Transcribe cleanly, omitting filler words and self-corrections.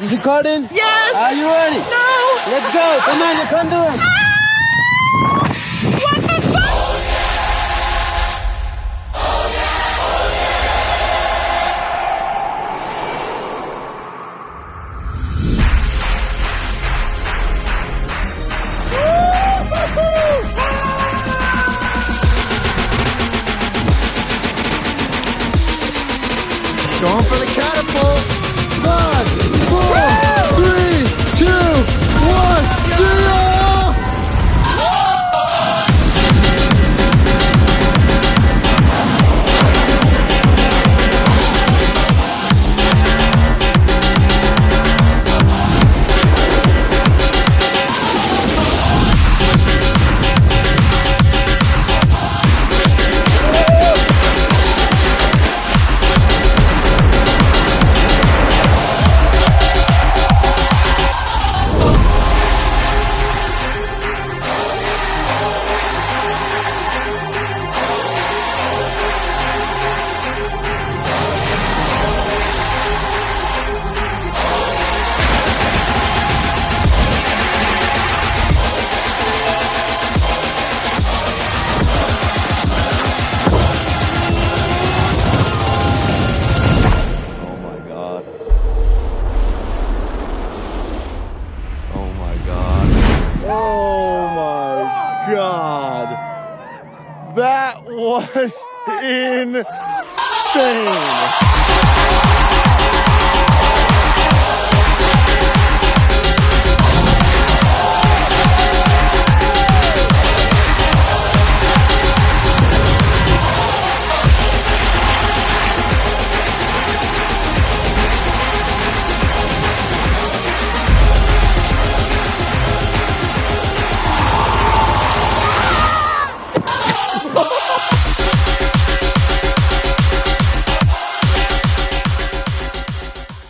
Is it cutting? Yes! Are you ready? No! Let's go! Come on, you can do it! What the fuck? Going for the catapult! 5, 4, 3, 2, 1, zero! God, that was insane.